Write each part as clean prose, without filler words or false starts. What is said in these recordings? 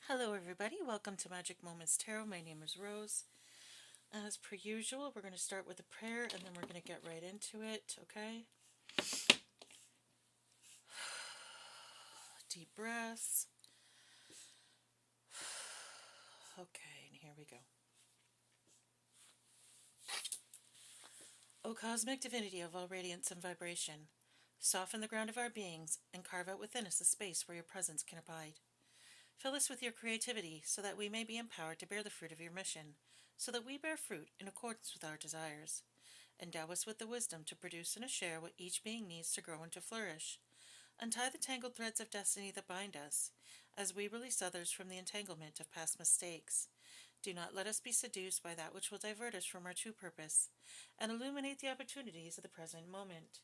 Hello, everybody. Welcome to Magic Moments Tarot. My name is Rose. As per usual, we're going to start with a prayer and then we're going to get right into it, okay? Deep breaths. Okay, and here we go. O cosmic divinity of all radiance and vibration, soften the ground of our beings and carve out within us a space where your presence can abide. Fill us with your creativity so that we may be empowered to bear the fruit of your mission, so that we bear fruit in accordance with our desires. Endow us with the wisdom to produce and to share what each being needs to grow and to flourish. Untie the tangled threads of destiny that bind us, as we release others from the entanglement of past mistakes. Do not let us be seduced by that which will divert us from our true purpose, and illuminate the opportunities of the present moment.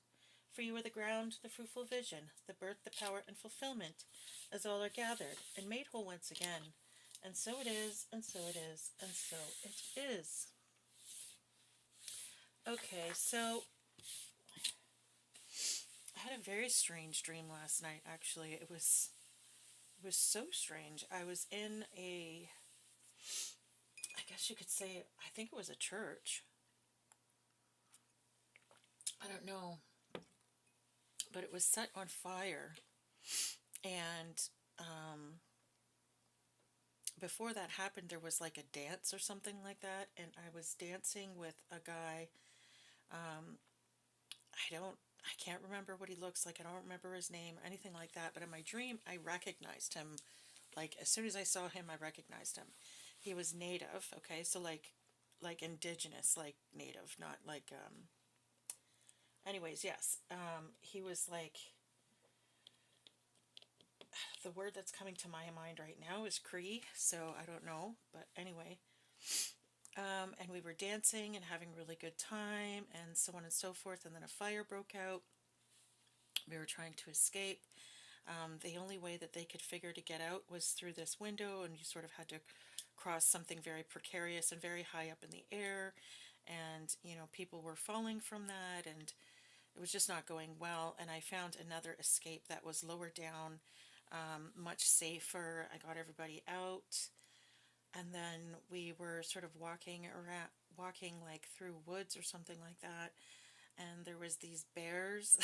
For you are the ground, the fruitful vision, the birth, the power, and fulfillment, as all are gathered and made whole once again. And so it is, and so it is, and so it is. Okay, so I had a very strange dream last night, actually. It was so strange. I was in I guess you could say, I think it was a church. I don't know, but it was set on fire. And before that happened, there was like a dance or something like that. And I was dancing with a guy. I can't remember what he looks like. I don't remember his name, anything like that. But in my dream, I recognized him. Like, as soon as I saw him, I recognized him. He was native, okay? So, like indigenous, like native, not like, anyways, yes. He was like, the word that's coming to my mind right now is Cree, so I don't know, but anyway. And we were dancing and having a really good time, and so on and so forth. And then a fire broke out. We were trying to escape. The only way that they could figure to get out was through this window, and you sort of had to cross something very precarious and very high up in the air. And, people were falling from that, and it was just not going well. And I found another escape that was lower down, much safer. I got everybody out, and then we were sort of walking like through woods or something like that. And there was these bears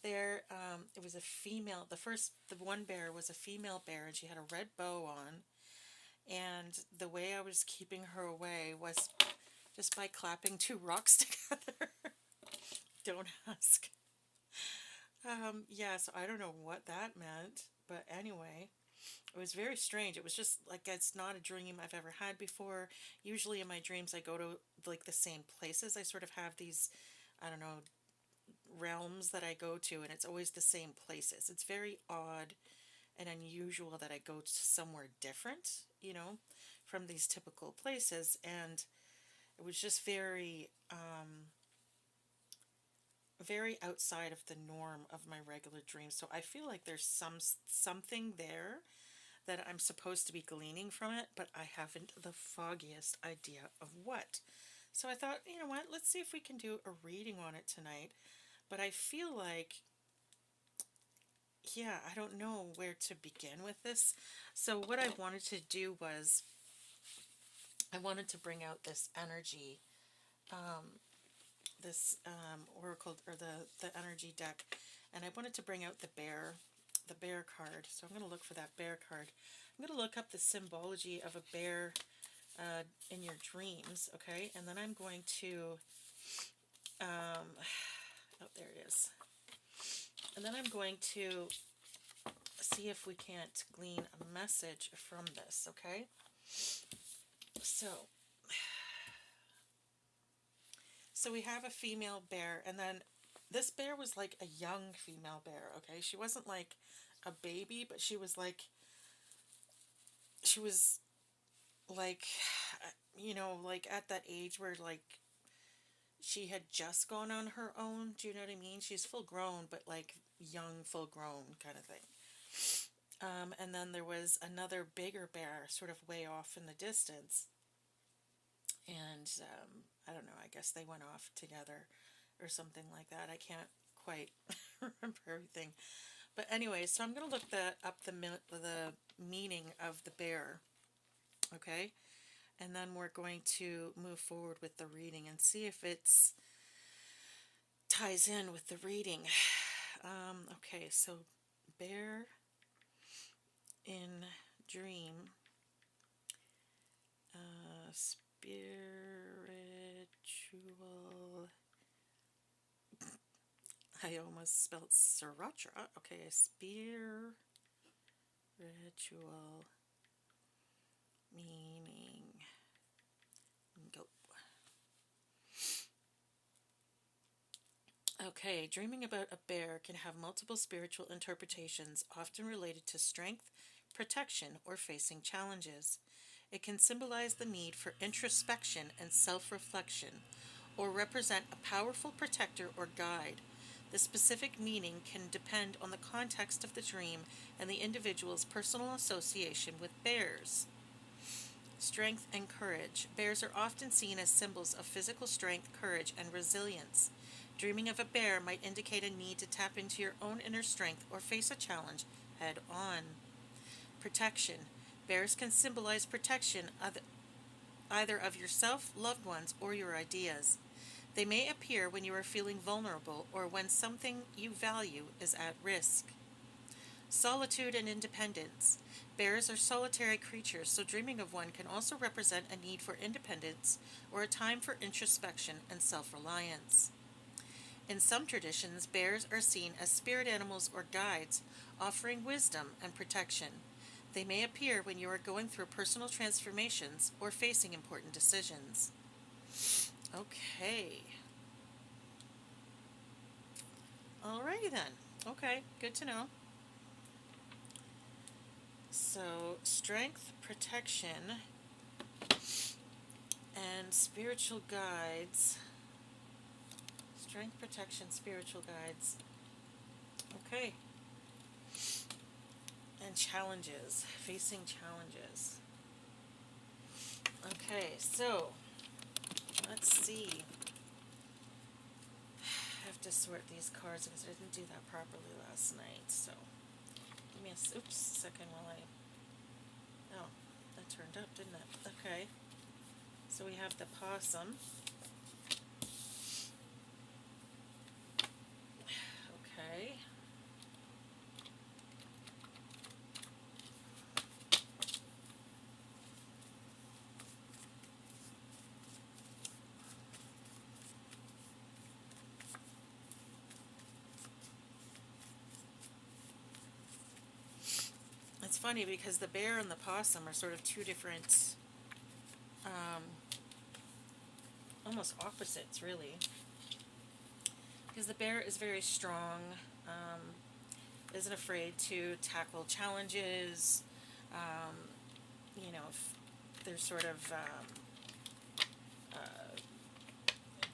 there. It was a female. The one bear was a female bear, and she had a red bow on. And the way I was keeping her away was just by clapping two rocks together. Don't ask. Yeah, so I don't know what that meant, but anyway, it was very strange. It was just like it's not a dream I've ever had before. Usually in my dreams, I go to like the same places. I sort of have these, I don't know, realms that I go to, and it's always the same places. It's very odd and unusual that I go to somewhere different, from these typical places. And it was just very outside of the norm of my regular dreams. So I feel like there's something there that I'm supposed to be gleaning from it, but I haven't the foggiest idea of what. So I thought, you know what, let's see if we can do a reading on it tonight. But I feel like, yeah, I don't know where to begin with this. So what I wanted to do was I wanted to bring out this energy, this oracle, or the energy deck, and I wanted to bring out the bear card. So I'm going to look for that bear card. I'm going to look up the symbology of a bear in your dreams, okay? And then I'm going to, oh, there it is. And then I'm going to see if we can't glean a message from this, okay? So we have a female bear, and then this bear was like a young female bear, okay? She wasn't like a baby, but she was like, like at that age where like she had just gone on her own. Do you know what I mean? She's full grown, but like young, full grown kind of thing. And then there was another bigger bear sort of way off in the distance. And I don't know, I guess they went off together or something like that. I can't quite remember everything. But anyway, so I'm going to look the meaning of the bear, okay? And then we're going to move forward with the reading and see if it's ties in with the reading. Okay, so bear in dream, spiritual. I almost spelled sriracha. Okay, spiritual meaning. Go. Okay, dreaming about a bear can have multiple spiritual interpretations, often related to strength, protection, or facing challenges. It can symbolize the need for introspection and self reflection, or represent a powerful protector or guide. The specific meaning can depend on the context of the dream and the individual's personal association with bears. Strength and courage. Bears are often seen as symbols of physical strength, courage, and resilience. Dreaming of a bear might indicate a need to tap into your own inner strength or face a challenge head on. Protection. Bears can symbolize protection either of yourself, loved ones, or your ideas. They may appear when you are feeling vulnerable or when something you value is at risk. Solitude and independence. Bears are solitary creatures, so dreaming of one can also represent a need for independence or a time for introspection and self reliance. In some traditions, bears are seen as spirit animals or guides, offering wisdom and protection. They may appear when you are going through personal transformations or facing important decisions. Okay. Alrighty then. Okay, good to know. So, strength, protection, and spiritual guides. Strength, protection, spiritual guides. Okay. And challenges. Facing challenges. Okay, so let's see. I have to sort these cards because I didn't do that properly last night. So give me a second while I. Oh, that turned up, didn't it? Okay. So we have the possum. Okay. It's funny because the bear and the possum are sort of two different, almost opposites, really. Because the bear is very strong, isn't afraid to tackle challenges. Um, they're sort of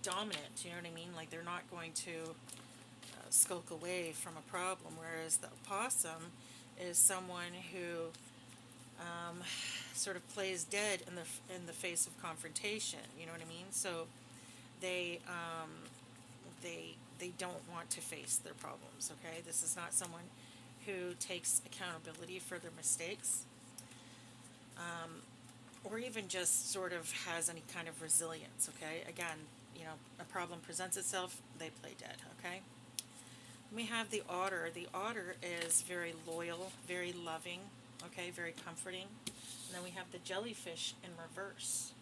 dominant. You know what I mean? Like they're not going to skulk away from a problem. Whereas the possum is someone who sort of plays dead in the face of confrontation. You know what I mean? So they they don't want to face their problems. Okay, this is not someone who takes accountability for their mistakes, or even just sort of has any kind of resilience. Okay, again, a problem presents itself, they play dead. Okay. We have the otter. The otter is very loyal, very loving, okay, very comforting. And then we have the jellyfish in reverse.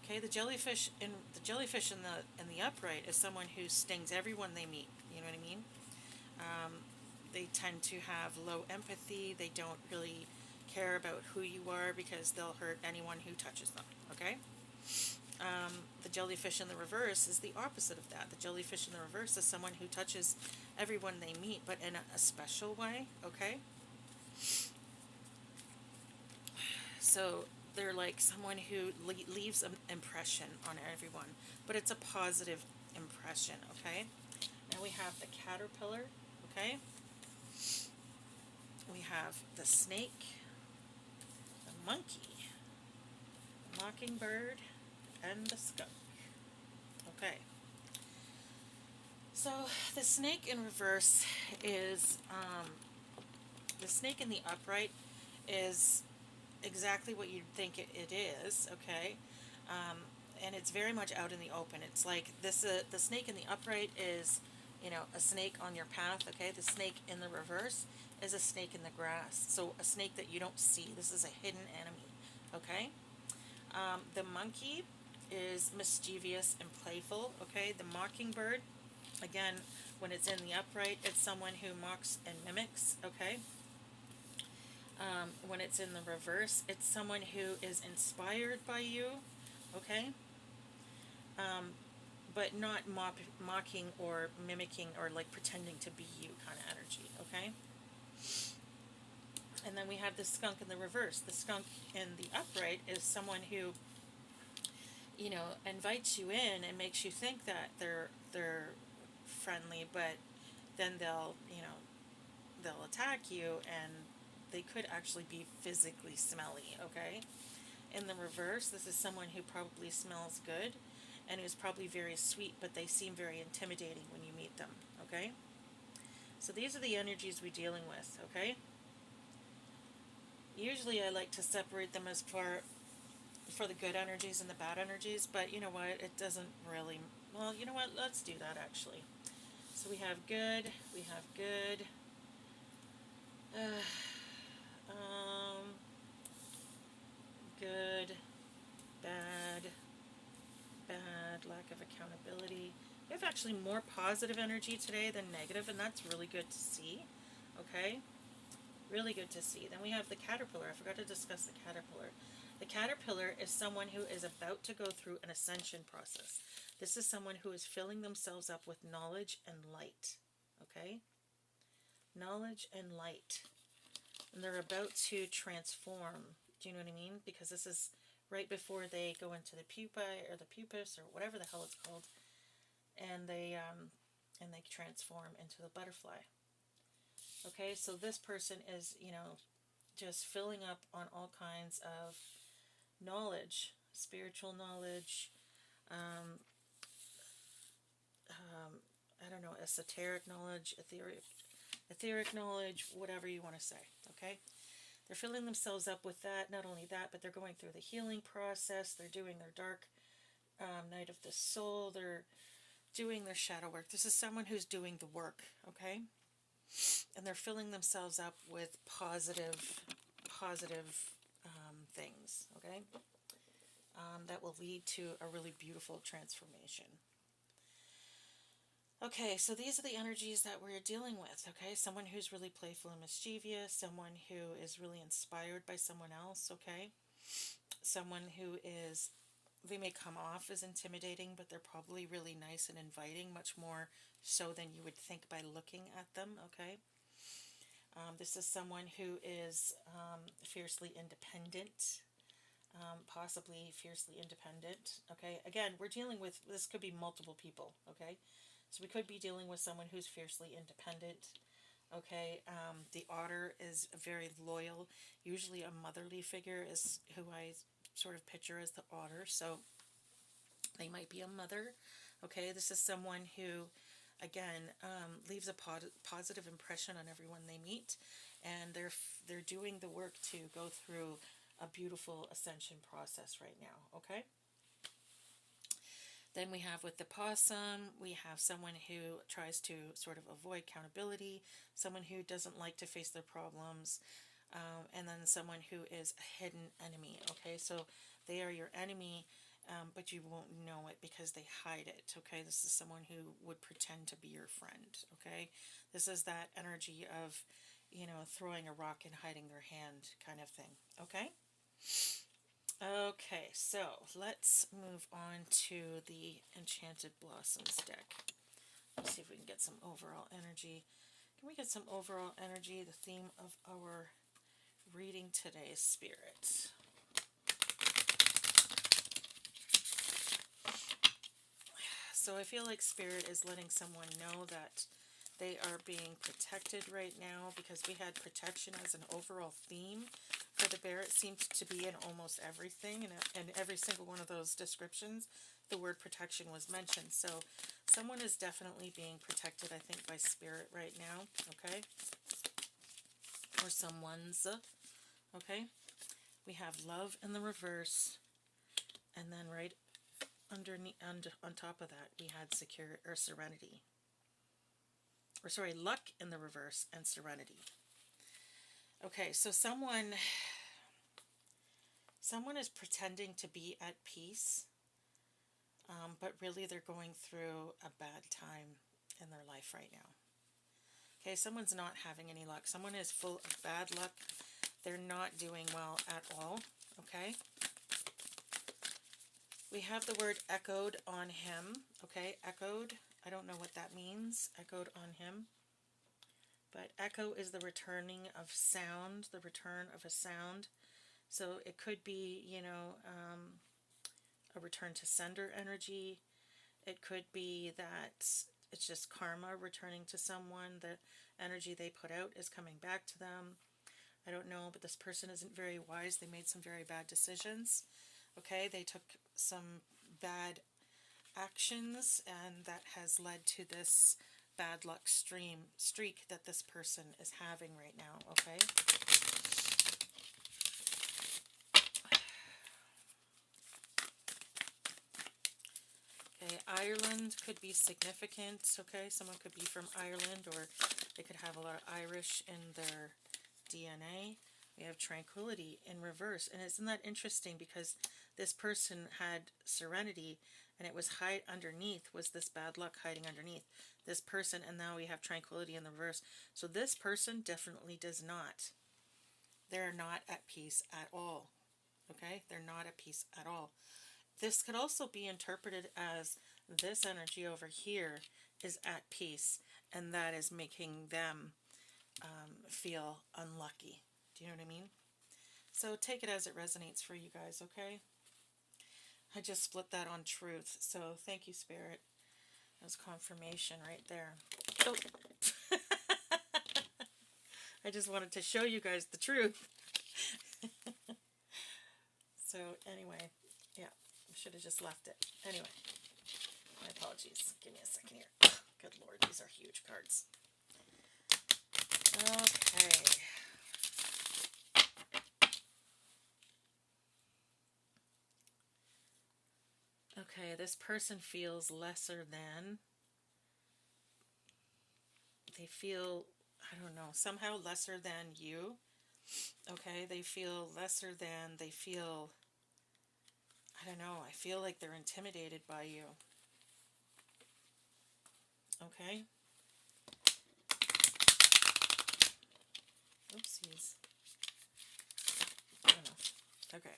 Okay, the jellyfish in the upright is someone who stings everyone they meet. You know what I mean? Um, they tend to have low empathy. They don't really care about who you are because they'll hurt anyone who touches them. Okay. The jellyfish in the reverse is the opposite of that. The jellyfish in the reverse is someone who touches everyone they meet, but in a special way. Okay. So they're like someone who leaves an impression on everyone, but it's a positive impression. Okay. Now we have the caterpillar. Okay. We have the snake, the monkey, the mockingbird, and the skunk. Okay. So the snake in reverse is The snake in the upright is exactly what you'd think it is, okay? Um, and it's very much out in the open. It's like this, the snake in the upright is, a snake on your path, okay? The snake in the reverse is a snake in the grass. So a snake that you don't see. This is a hidden enemy, okay? The monkey is mischievous and playful, okay? The mockingbird, again, when it's in the upright, it's someone who mocks and mimics, okay? When it's in the reverse, it's someone who is inspired by you, okay? Um, but not mocking or mimicking or like pretending to be you kind of energy, okay? And then we have the skunk in the reverse. The skunk in the upright is someone who, invites you in and makes you think that they're friendly, but then they'll attack you, and they could actually be physically smelly, okay? In the reverse, this is someone who probably smells good and who's probably very sweet, but they seem very intimidating when you meet them, okay? So these are the energies we're dealing with, okay? Usually I like to separate them as for the good energies and the bad energies, but you know what? It doesn't really, well, you know what? Let's do that actually. So we have good, we have good, um, good, bad, bad, lack of accountability. We have actually more positive energy today than negative, and that's really good to see, okay? Really good to see. Then we have the caterpillar. I forgot to discuss the caterpillar. The caterpillar is someone who is about to go through an ascension process. This is someone who is filling themselves up with knowledge and light, okay? Knowledge and light. And they're about to transform. Do you know what I mean? Because this is right before they go into the pupae or the pupus or whatever the hell it's called, and they transform into the butterfly. Okay, so this person is, just filling up on all kinds of knowledge, spiritual knowledge, um, I don't know, esoteric knowledge, etheric knowledge, whatever you want to say, okay? They're filling themselves up with that. Not only that, but they're going through the healing process. They're doing their dark night of the soul. They're doing their shadow work. This is someone who's doing the work, okay? And they're filling themselves up with positive things, okay? That will lead to a really beautiful transformation. Okay, so these are the energies that we're dealing with, okay? Someone who's really playful and mischievous, someone who is really inspired by someone else, okay? Someone who is, they may come off as intimidating, but they're probably really nice and inviting, much more so than you would think by looking at them, okay? This is someone who is fiercely independent, possibly fiercely independent, okay? Again, we're dealing with, this could be multiple people, okay? So we could be dealing with someone who's fiercely independent, okay? The otter is very loyal. Usually a motherly figure is who I sort of picture as the otter, so they might be a mother, okay? This is someone who, again, leaves a positive impression on everyone they meet, and they're doing the work to go through a beautiful ascension process right now, okay? Then we have with the possum, we have someone who tries to sort of avoid accountability, someone who doesn't like to face their problems, and then someone who is a hidden enemy, okay? So they are your enemy, but you won't know it because they hide it, okay? This is someone who would pretend to be your friend, okay? This is that energy of, throwing a rock and hiding their hand kind of thing, okay? Okay, so let's move on to the Enchanted Blossoms deck. Let's see if we can get some overall energy. Can we get some overall energy, the theme of our reading today, Spirit? So I feel like Spirit is letting someone know that they are being protected right now, because we had protection as an overall theme for the bear. It seemed to be in almost everything, and every single one of those descriptions, the word protection was mentioned. So someone is definitely being protected, I think, by Spirit right now, okay? or someone's. Okay, we have love in the reverse, and then right underneath, on top of that, we had secure or serenity. Or sorry, luck in the reverse and serenity. Okay, so someone is pretending to be at peace, but really they're going through a bad time in their life right now. Okay, someone's not having any luck. Someone is full of bad luck. They're not doing well at all. Okay. We have the word echoed on him. Okay, echoed. I don't know what that means. Echoed on him. But echo is the returning of sound, the return of a sound. So it could be, a return to sender energy. It could be that it's just karma returning to someone. The energy they put out is coming back to them. I don't know, but this person isn't very wise. They made some very bad decisions. Okay, they took some bad actions, and that has led to this bad luck streak that this person is having right now. Okay. Okay, Ireland could be significant. Okay, someone could be from Ireland, or they could have a lot of Irish in their DNA. We have tranquility in reverse, and isn't that interesting, because this person had serenity, and it was underneath was this bad luck hiding underneath this person, and now we have tranquility in the reverse. So this person definitely does not. They're not at peace at all. Okay, they're not at peace at all. This could also be interpreted as this energy over here is at peace, and that is making them feel unlucky. Do you know what I mean? So take it as it resonates for you guys, okay? I just split that on truth, so thank you, Spirit. That was confirmation right there. Oh. I just wanted to show you guys the truth. So anyway, yeah, I should have just left it. Anyway, my apologies. Give me a second here. Good Lord, these are huge cards. Okay. Okay, this person feels lesser than. They feel, I don't know, somehow lesser than you. Okay, they feel lesser than, they feel, I don't know, I feel like they're intimidated by you. Okay? Oopsies. I don't know. Okay.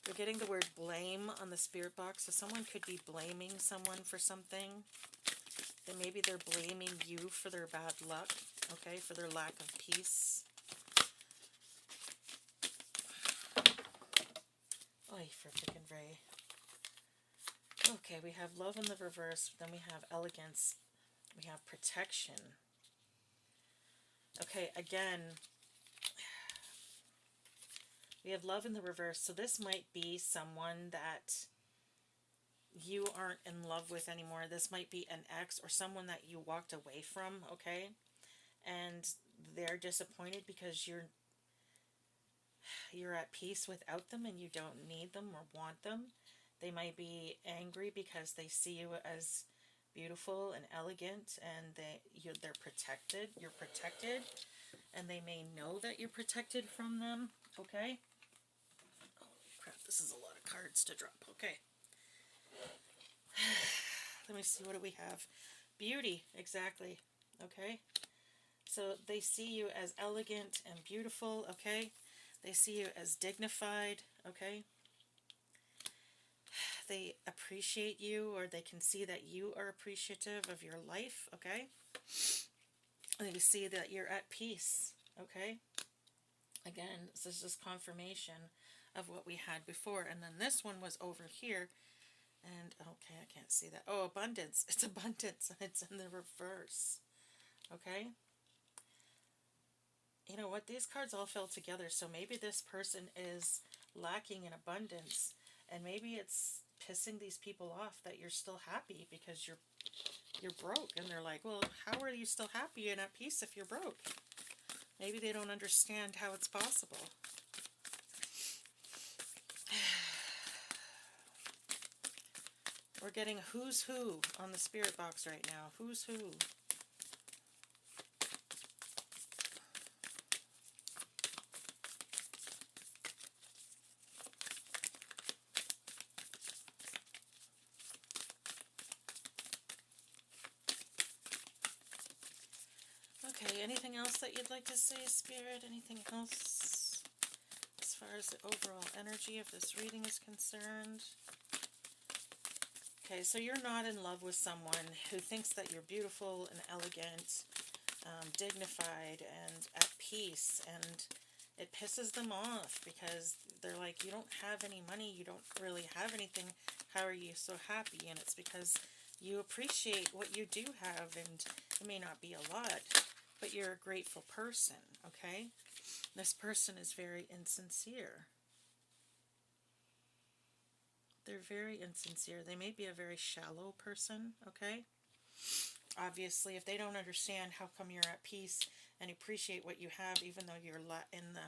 We're getting the word blame on the spirit box, so someone could be blaming someone for something. Then maybe they're blaming you for their bad luck, okay, for their lack of peace. Oy, for frickin' Ray. Okay, we have love in the reverse, then we have elegance, we have protection. Okay, again, we have love in the reverse, so this might be someone that you aren't in love with anymore. This might be an ex or someone that you walked away from, okay? And they're disappointed because you're at peace without them and you don't need them or want them. They might be angry because they see you as beautiful and elegant, and they're protected. You're protected, and they may know that you're protected from them, okay? Oh, crap, this is a lot of cards to drop, okay. Let me see, what do we have? Beauty, exactly, okay? So they see you as elegant and beautiful, okay? They see you as dignified, okay? They appreciate you, or they can see that you are appreciative of your life, okay? They see that you're at peace, okay? Again, this is just confirmation of what we had before. And then this one was over here. And, okay, I can't see that. Oh, abundance. It's abundance, and it's in the reverse. Okay? You know what? These cards all fell together. So maybe this person is lacking in abundance. And maybe it's pissing these people off that you're still happy because you're broke. And they're like, well, how are you still happy and at peace if you're broke? Maybe they don't understand how it's possible. We're getting who's who on the spirit box right now. Who's who? Okay, anything else that you'd like to say, Spirit? Anything else as far as the overall energy of this reading is concerned? Okay, so you're not in love with someone who thinks that you're beautiful and elegant, dignified, and at peace, and it pisses them off because they're like, you don't have any money, you don't really have anything, how are you so happy? And it's because you appreciate what you do have, and it may not be a lot, but you're a grateful person, okay? This person is very insincere. They're very insincere. They may be a very shallow person, okay? Obviously, if they don't understand how come you're at peace and appreciate what you have, even though you're in the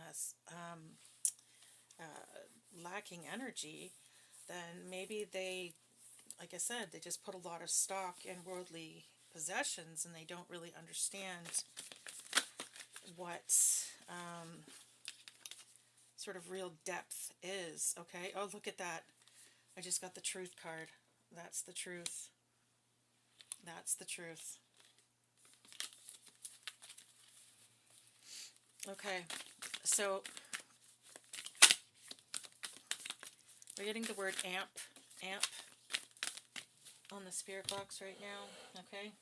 lacking energy, then maybe they, like I said, they just put a lot of stock in worldly possessions and they don't really understand what sort of real depth is, okay? Oh, look at that. I just got the truth card. That's the truth. That's the truth. Okay, so we're getting the word amp on the spirit box right now, okay?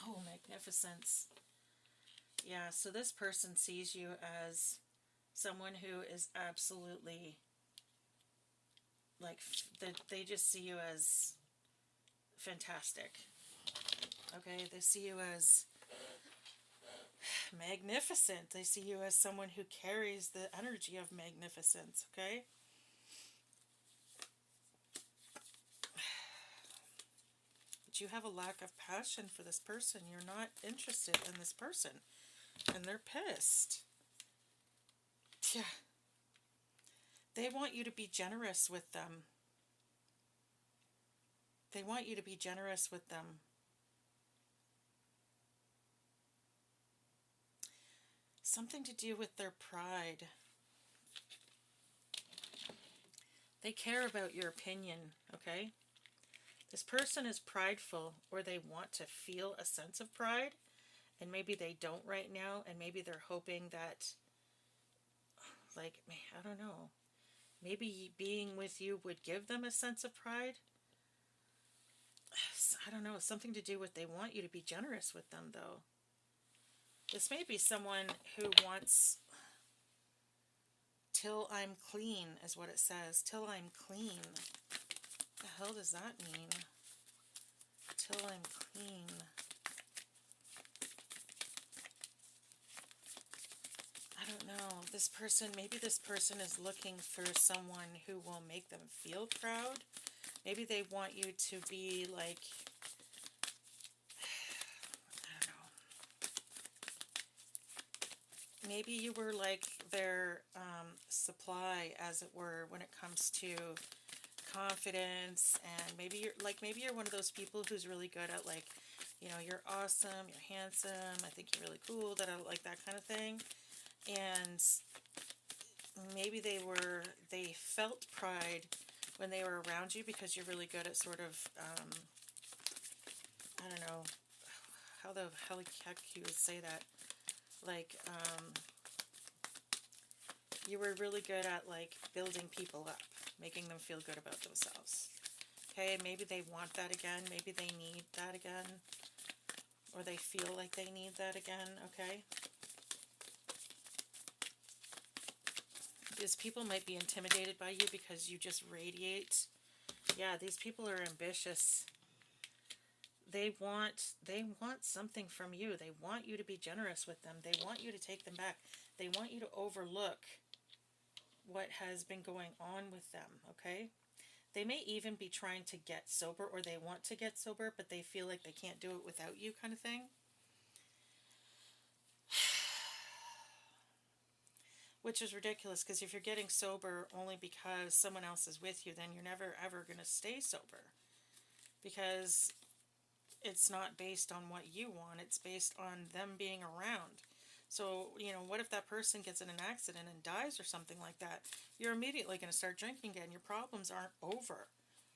Oh, magnificence. Yeah, so this person sees you as someone who is absolutely, like, they just see you as fantastic. Okay, they see you as magnificent. They see you as someone who carries the energy of magnificence, okay? But you have a lack of passion for this person. You're not interested in this person. And they're pissed. Yeah. They want you to be generous with them. They want you to be generous with them. Something to do with their pride. They care about your opinion, okay? This person is prideful, or they want to feel a sense of pride, and maybe they don't right now, and maybe they're hoping that, like, I don't know, maybe being with you would give them a sense of pride. I don't know, something to do with they want you to be generous with them, though. This may be someone who wants, till I'm clean, is what it says. Till I'm clean. What the hell does that mean? Till I'm clean. I don't know. This person, maybe this person is looking for someone who will make them feel proud. Maybe they want you to be like, I don't know. Maybe you were like their supply, as it were, when it comes to confidence, and maybe you're one of those people who's really good at, like, you know, you're awesome, you're handsome, I think you're really cool, that I like that kind of thing. And maybe they felt pride when they were around you because you're really good at sort of, I don't know, how the heck you would say that, like, you were really good at, like, building people up, making them feel good about themselves. Okay, maybe they want that again, maybe they need that again, or they feel like they need that again, okay? These people might be intimidated by you because you just radiate. Yeah, these people are ambitious. They want something from you. They want you to be generous with them. They want you to take them back. They want you to overlook what has been going on with them, okay? They may even be trying to get sober, or they want to get sober, but they feel like they can't do it without you, kind of thing. which is ridiculous, because if you're getting sober only because someone else is with you, then you're never ever going to stay sober, because it's not based on what you want, it's based on them being around. So, what if that person gets in an accident and dies or something like that? You're immediately going to start drinking again. Your problems aren't over,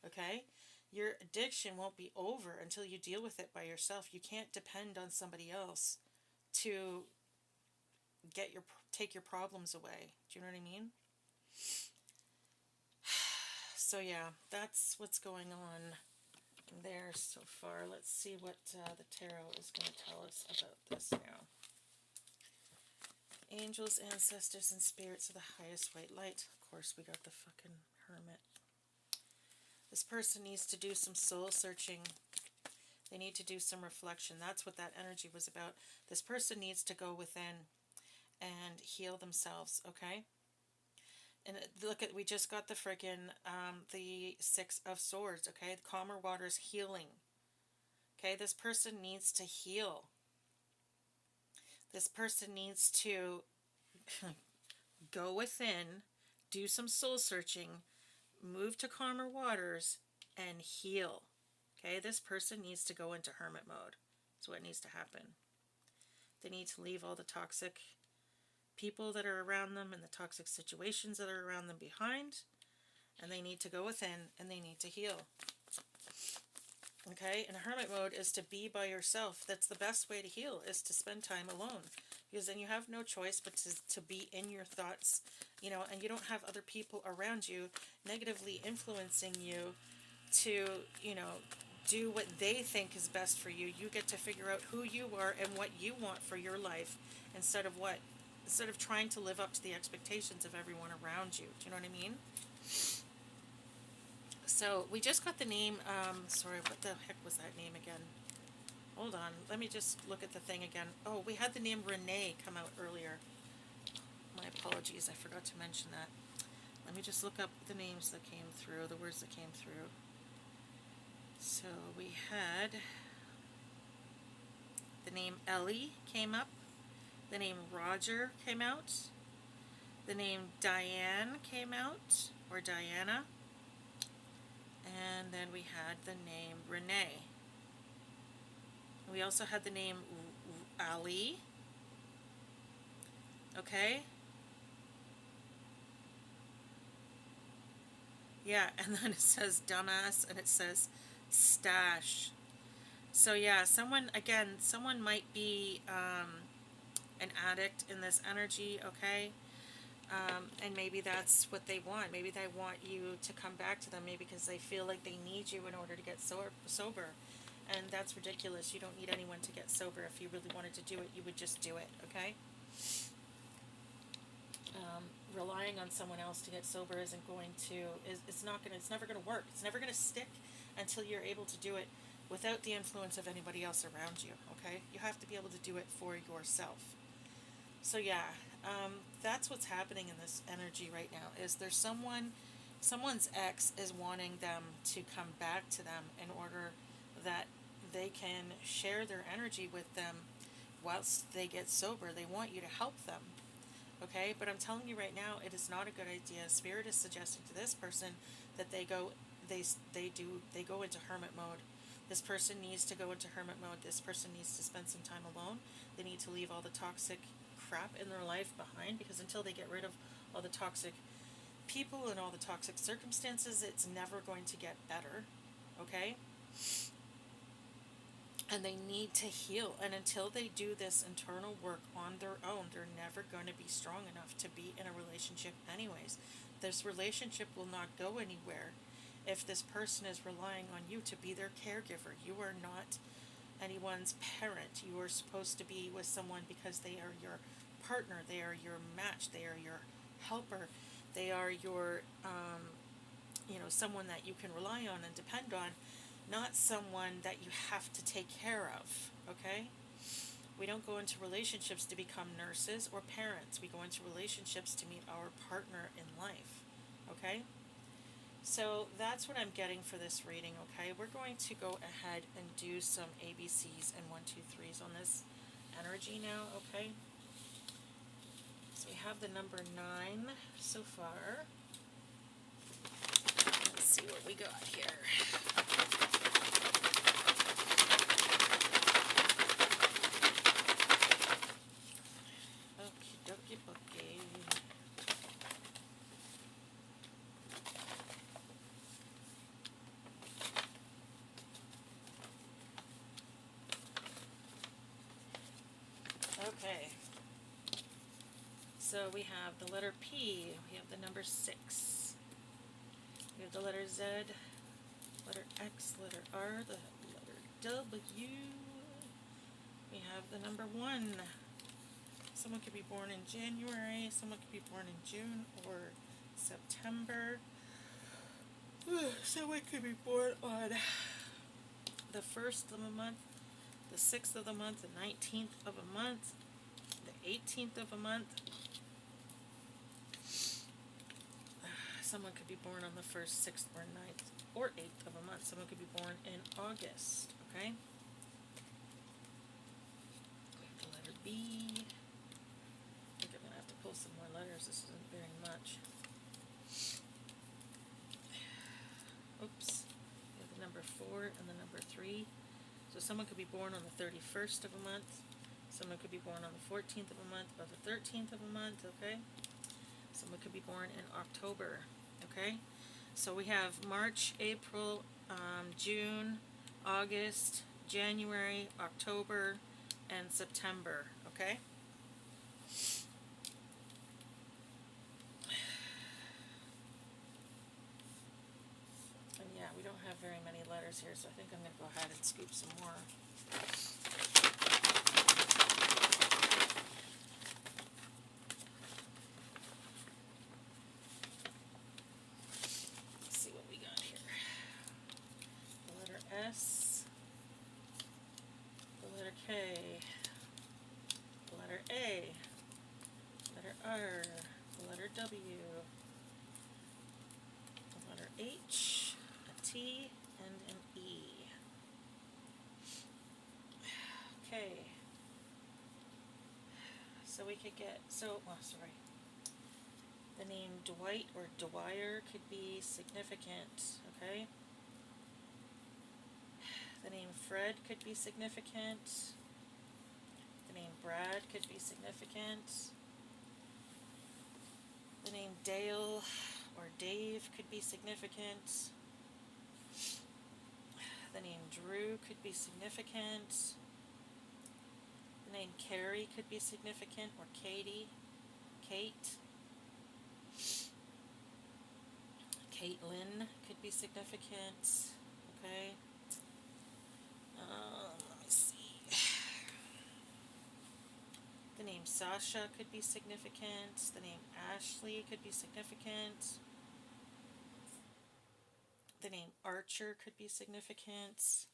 okay? Your addiction won't be over until you deal with it by yourself. You can't depend on somebody else to take your problems away. Do you know what I mean? So yeah, that's what's going on there so far. Let's see what the tarot is going to tell us about this now. Angels, ancestors, and spirits of the highest white light. Of course, we got the fucking Hermit. This person needs to do some soul searching. They need to do some reflection. That's what that energy was about. This person needs to go within and heal themselves, okay? And look at, we just got the friggin' the Six of Swords, okay? The calmer waters, healing. Okay, this person needs to heal. This person needs to go within, do some soul searching, move to calmer waters, and heal. Okay, this person needs to go into hermit mode. That's what needs to happen. They need to leave all the toxic people that are around them and the toxic situations that are around them behind, and they need to go within and they need to heal. Okay, and hermit mode is to be by yourself. That's the best way to heal, is to spend time alone, because then you have no choice but to be in your thoughts, and you don't have other people around you negatively influencing you to, do what they think is best for you. You get to figure out who you are and what you want for your life, instead of trying to live up to the expectations of everyone around you. Do you know what I mean? So we just got the name, sorry, what the heck was that name again? Hold on, let me just look at the thing again. Oh, we had the name Renee come out earlier. My apologies, I forgot to mention that. Let me just look up the names that came through, the words that came through. So we had the name Ellie came up, the name Roger came out, the name Diane came out, or Diana, and then we had the name Renee. We also had the name Ali. Okay. Yeah, and then it says dumbass, and it says stash. So yeah, someone might be an addict in this energy, okay? And maybe that's what they want. Maybe they want you to come back to them, maybe because they feel like they need you in order to get sober. And that's ridiculous. You don't need anyone to get sober. If you really wanted to do it, you would just do it, okay? Relying on someone else to get sober isn't going to, it's never going to work. It's never going to stick until you're able to do it without the influence of anybody else around you, okay? You have to be able to do it for yourself. So yeah, that's what's happening in this energy right now, is there's someone's ex is wanting them to come back to them in order that they can share their energy with them whilst they get sober. They want you to help them. Okay, but I'm telling you right now, it is not a good idea. Spirit is suggesting to this person that they go into hermit mode. This person needs to go into hermit mode. This person needs to spend some time alone. They need to leave all the toxic crap in their life behind, because until they get rid of all the toxic people and all the toxic circumstances, it's never going to get better. Okay? And they need to heal. And until they do this internal work on their own, they're never going to be strong enough to be in a relationship anyways. This relationship will not go anywhere if this person is relying on you to be their caregiver. You are not anyone's parent. You are supposed to be with someone because they are your partner. They are your match. They are your helper. They are your, someone that you can rely on and depend on. Not someone that you have to take care of, okay? We don't go into relationships to become nurses or parents. We go into relationships to meet our partner in life, okay? So that's what I'm getting for this reading, okay? We're going to go ahead and do some ABCs and 1, 2, 3s on this energy now, okay? So we have the number 9 so far. Let's see what we got here. Okie dokie bookie. Okay. So we have the letter P, we have the number 6, we have the letter Z, letter X, letter R, the letter W, we have the number 1. Someone could be born in January, someone could be born in June or September. Someone could be born on the 1st of a month, the 6th of the month, the 19th of a month, the 18th of a month. Someone could be born on the 1st, 6th, or 9th, or 8th of a month. Someone could be born in August, okay? We have the letter B. I think I'm going to have to pull some more letters. This isn't very much. Oops. We have the number 4 and the number 3. So someone could be born on the 31st of a month. Someone could be born on the 14th of a month or the 13th of a month, okay? Someone could be born in October, okay? So we have March, April, June, August, January, October, and September, okay? And yeah, we don't have very many letters here, so I think I'm going to go ahead and scoop some more. S, the letter K, the letter A, letter R, the letter W, the letter H, a T, and an E. Okay. So we could get, the name Dwight or Dwyer could be significant, okay? The name Fred could be significant. The name Brad could be significant. The name Dale or Dave could be significant. The name Drew could be significant. The name Carrie could be significant, or Katie, Kate. Caitlin could be significant, okay? Let me see. The name Sasha could be significant. The name Ashley could be significant. The name Archer could be significant.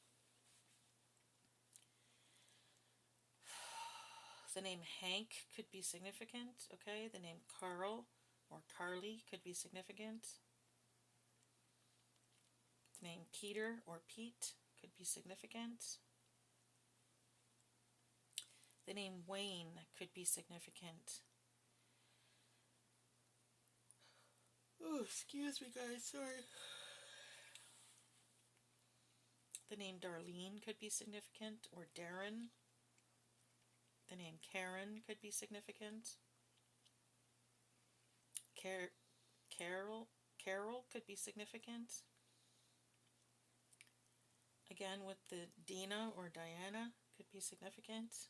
The name Hank could be significant, okay? The name Carl or Carly could be significant. The name Peter or Pete could be significant. The name Wayne could be significant. Oh, excuse me guys, sorry. The name Darlene could be significant, or Darren. The name Karen could be significant. Carol could be significant. Again, with the Dina or Diana could be significant.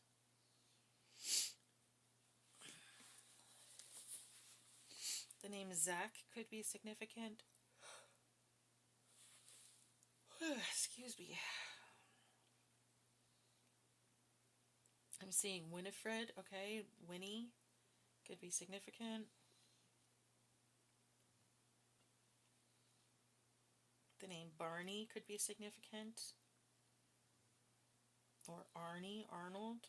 The name Zach could be significant. Excuse me. I'm seeing Winifred, okay? Winnie could be significant. The name Barney could be significant. Or Arnie, Arnold.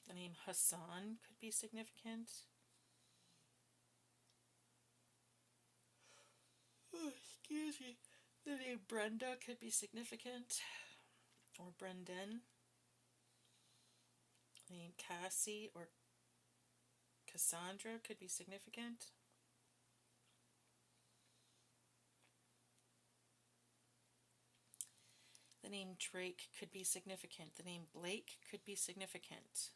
The name Hassan could be significant. Oh, excuse me. The name Brenda could be significant. Or Brendan. name Cassie or Cassandra could be significant. The name Drake could be significant. The name Blake could be significant.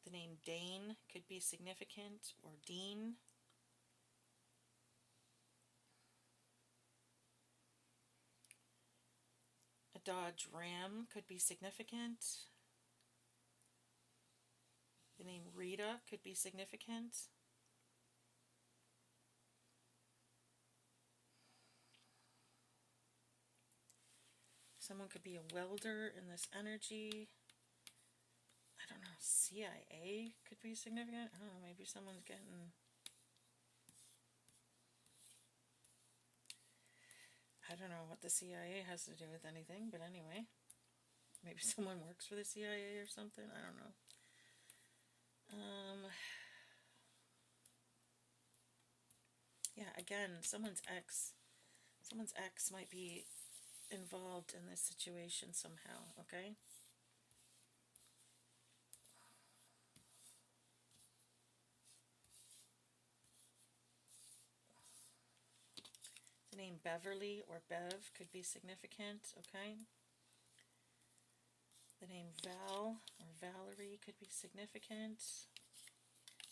The name Dane could be significant, or Dean. A Dodge Ram could be significant. The name Rita could be significant. Someone could be a welder in this energy. I don't know, CIA could be significant. I don't know, maybe someone's getting... I don't know what the CIA has to do with anything, but anyway. Maybe someone works for the CIA or something. I don't know. Yeah, again, someone's ex might be involved in this situation somehow, okay? The name Beverly or Bev could be significant, okay? The name Val or Valerie could be significant.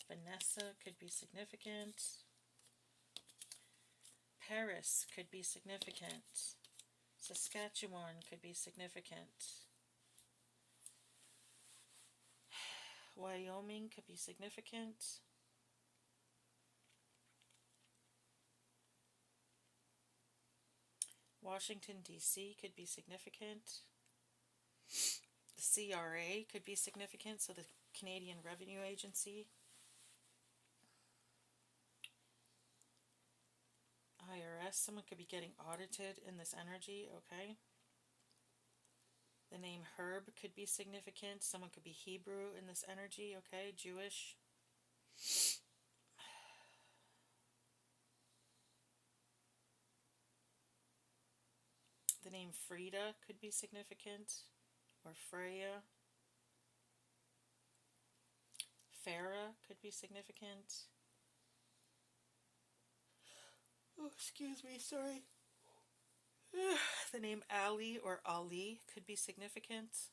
Vanessa could be significant. Paris could be significant. Saskatchewan could be significant. Wyoming could be significant. Washington, D.C. could be significant. The CRA could be significant, so the Canadian Revenue Agency. IRS, someone could be getting audited in this energy, okay? The name Herb could be significant. Someone could be Hebrew in this energy, okay? Jewish. The name Frida could be significant, or Freya. Farah could be significant. Oh, excuse me, sorry. The name Ali or Ali could be significant.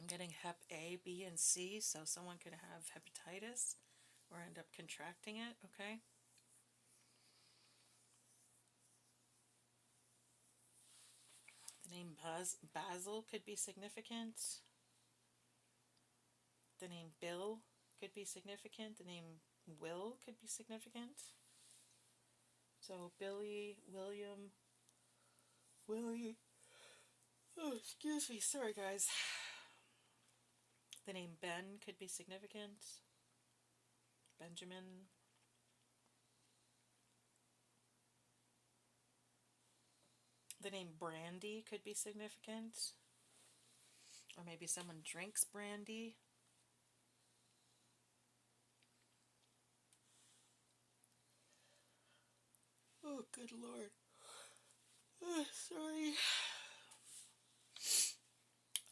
I'm getting Hep A, B, and C, so someone could have hepatitis or end up contracting it, okay? The name Basil could be significant. The name Bill could be significant. The name Will could be significant. So Billy, William, Willie. Oh, excuse me. Sorry, guys. The name Ben could be significant. Benjamin. The name Brandy could be significant. Or maybe someone drinks brandy. Oh, good Lord. Sorry.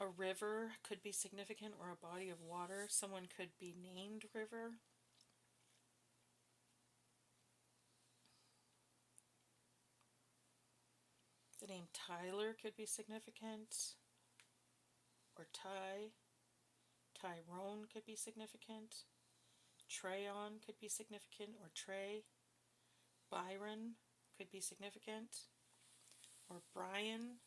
A river could be significant, or a body of water. Someone could be named River. The name Tyler could be significant, or Tyrone could be significant. Trayon could be significant, or Trey. Byron could be significant, or Brian.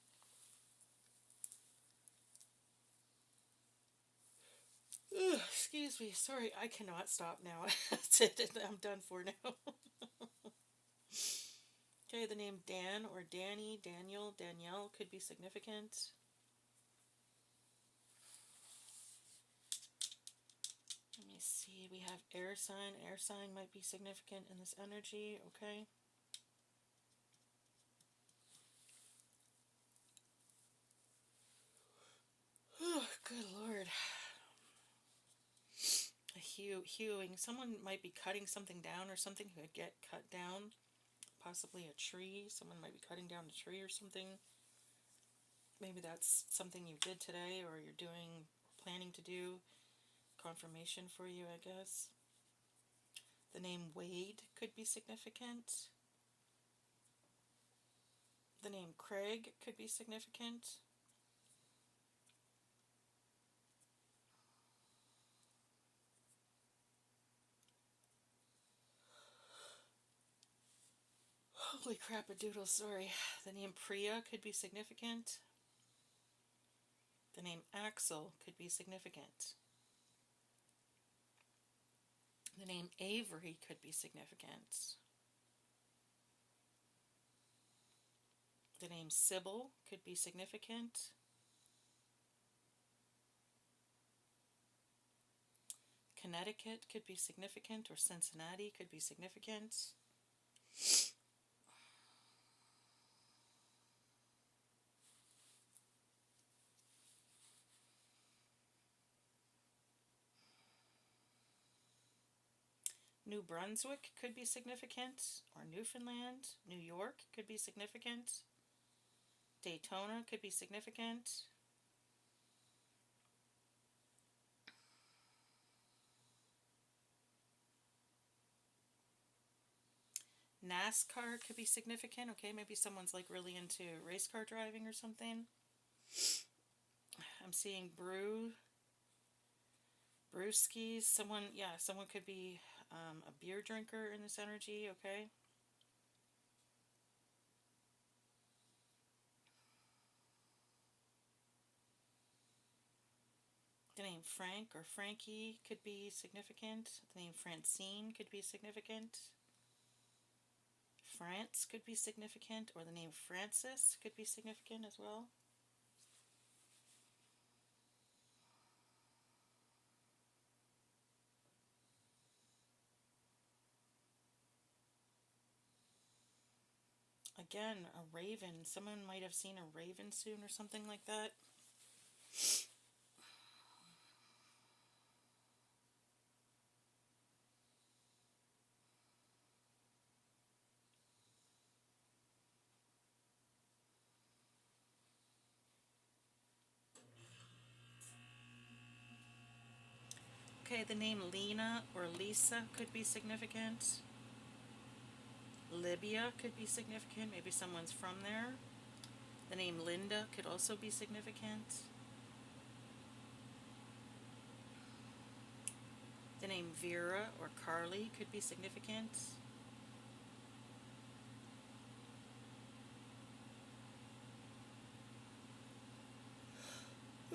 Ugh, excuse me, sorry, I cannot stop now. That's it, I'm done for now. Okay, the name Dan or Danny, Daniel, Danielle could be significant. Let me see, we have air sign. Air sign might be significant in this energy, okay? Oh, good Lord. Hewing. Someone might be cutting something down, or something could get cut down, possibly a tree. Someone might be cutting down a tree or something. Maybe that's something you did today or you're doing, planning to do. Confirmation for you, I guess. The name Wade could be significant. The name Craig could be significant. Holy crap a doodle, sorry. The name Priya could be significant. The name Axel could be significant. The name Avery could be significant. The name Sybil could be significant. Connecticut could be significant, or Cincinnati could be significant. New Brunswick could be significant, or Newfoundland. New York could be significant. Daytona could be significant. NASCAR could be significant. Okay, maybe someone's like really into race car driving or something. I'm seeing brewskis. Someone could be a beer drinker in this energy. Okay. The name Frank or Frankie could be significant. The name Francine could be significant. France could be significant, or the name Francis could be significant as well. Again, a raven. Someone might have seen a raven soon or something like that. Okay, the name Lena or Lisa could be significant. Libya could be significant. Maybe someone's from there. The name Linda could also be significant. The name Vera or Carly could be significant.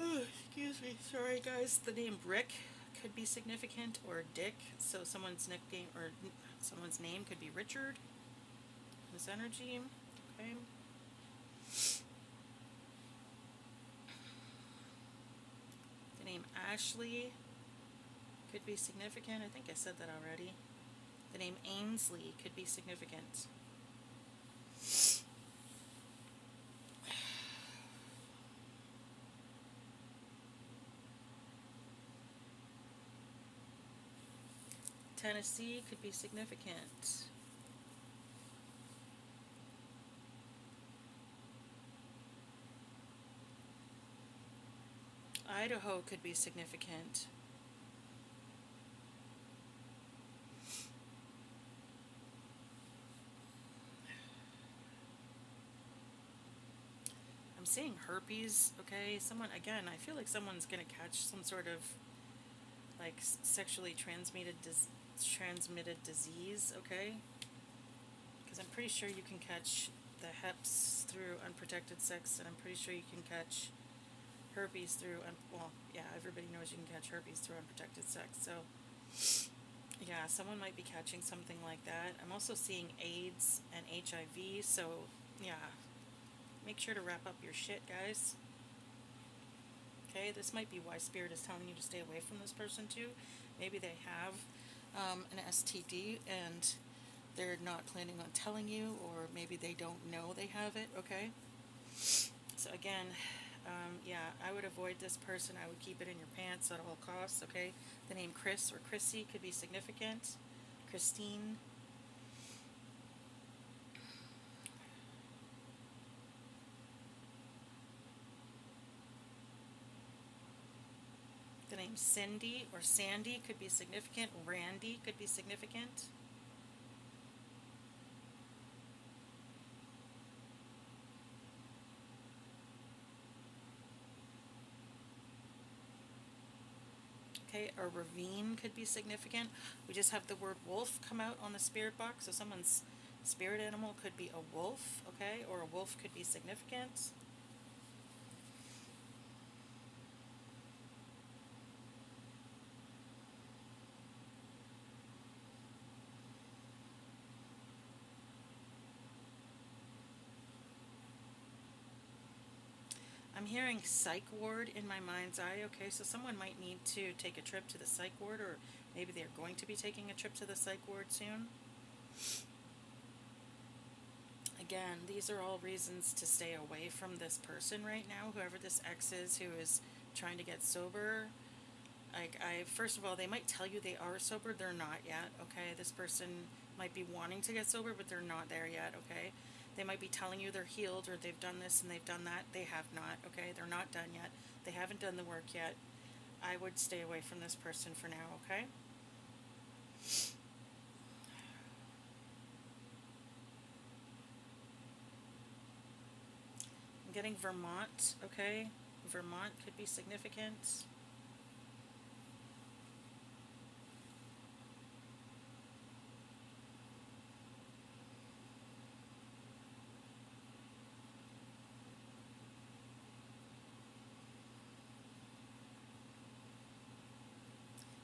Oh, excuse me, sorry guys. The name Rick could be significant, or Dick. So someone's nickname or someone's name could be Richard. This energy. Okay. The name Ashley could be significant. I think I said that already. The name Ainsley could be significant. Tennessee could be significant. Idaho could be significant. I'm seeing herpes, okay? Someone, again, I feel like someone's gonna catch some sort of like sexually transmitted disease, okay? Because I'm pretty sure you can catch the HEPs through unprotected sex, and I'm pretty sure you can catch herpes through, well, yeah, everybody knows you can catch herpes through unprotected sex, so yeah, someone might be catching something like that. I'm also seeing AIDS and HIV, so yeah, make sure to wrap up your shit, guys. Okay, this might be why Spirit is telling you to stay away from this person too. Maybe they have an STD and they're not planning on telling you, or maybe they don't know they have it, okay? So again, yeah, I would avoid this person. I would keep it in your pants at all costs, okay? The name Chris or Chrissy could be significant. Christine. name Cindy or Sandy could be significant. Randy could be significant. Okay, a ravine could be significant. We just have the word wolf come out on the spirit box, so someone's spirit animal could be a wolf, okay, or a wolf could be significant. I'm hearing psych ward in my mind's eye. Okay, so someone might need to take a trip to the psych ward, or maybe they're going to be taking a trip to the psych ward soon. Again, these are all reasons to stay away from this person right now, whoever this ex is who is trying to get sober. Like, first of all, they might tell you they are sober, they're not yet, okay? This person might be wanting to get sober, but they're not there yet, okay? They might be telling you they're healed or they've done this and they've done that. They have not, okay? They're not done yet. They haven't done the work yet. I would stay away from this person for now, okay? I'm getting Vermont, okay? Vermont could be significant.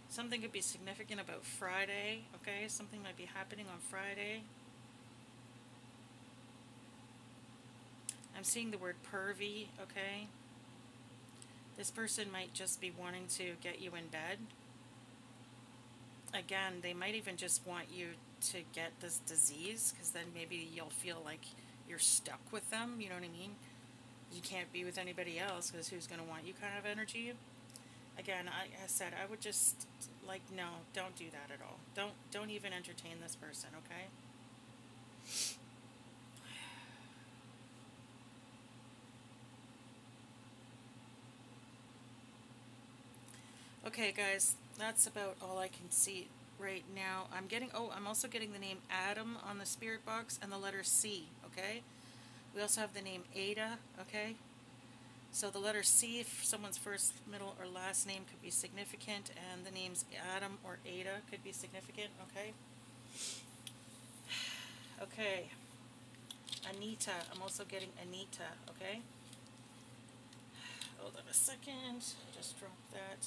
Something could be significant about Friday, okay? Something might be happening on Friday. I'm seeing the word pervy, okay? This person might just be wanting to get you in bed. Again, they might even just want you to get this disease, because then maybe you'll feel like you're stuck with them, you know what I mean? You can't be with anybody else, because who's going to want you kind of energy? Again, I said I would just, like, no, don't do that at all. Don't even entertain this person, okay? Okay, guys, that's about all I can see right now. I'm also getting the name Adam on the spirit box and the letter C, okay? We also have the name Ada, okay? So the letter C, if someone's first, middle, or last name could be significant, and the names Adam or Ada could be significant, okay? Okay. Anita, I'm also getting Anita, okay? Hold on a second, just drop that.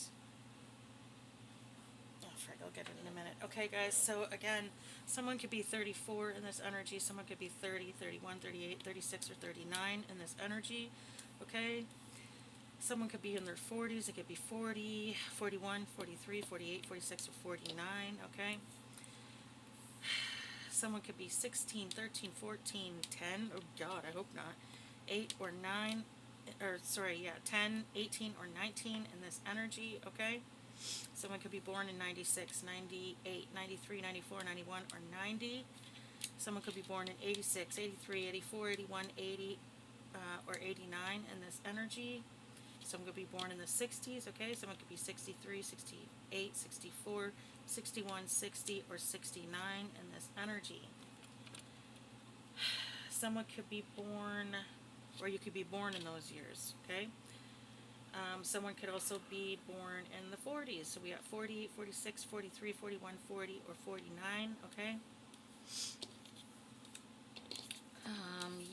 Oh, frick, I'll get it in a minute. Okay, guys, so again, someone could be 34 in this energy, someone could be 30, 31, 38, 36, or 39 in this energy, okay? Someone could be in their 40s, it could be 40, 41, 43, 48, 46, or 49, okay? Someone could be 16, 13, 14, 10, oh god, I hope not, 8 or 9, or sorry, yeah, 10, 18, or 19 in this energy, okay? Someone could be born in 96, 98, 93, 94, 91, or 90. Someone could be born in 86, 83, 84, 81, 80, or 89 in this energy. Someone could be born in the 60s, okay? Someone could be 63, 68, 64, 61, 60, or 69 in this energy. Someone could be born, or you could be born in those years, okay? Someone could also be born in the 40s. So we got 48, 46, 43, 41, 40, or 49, okay?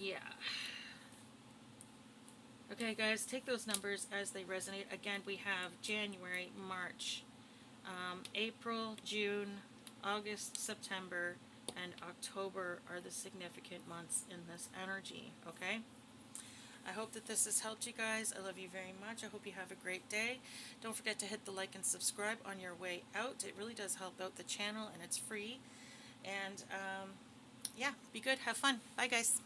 Yeah. Okay, guys, take those numbers as they resonate. Again, we have January, March, April, June, August, September, and October are the significant months in this energy, okay? I hope that this has helped you guys. I love you very much. I hope you have a great day. Don't forget to hit the like and subscribe on your way out. It really does help out the channel, and it's free. And, yeah, be good. Have fun. Bye, guys.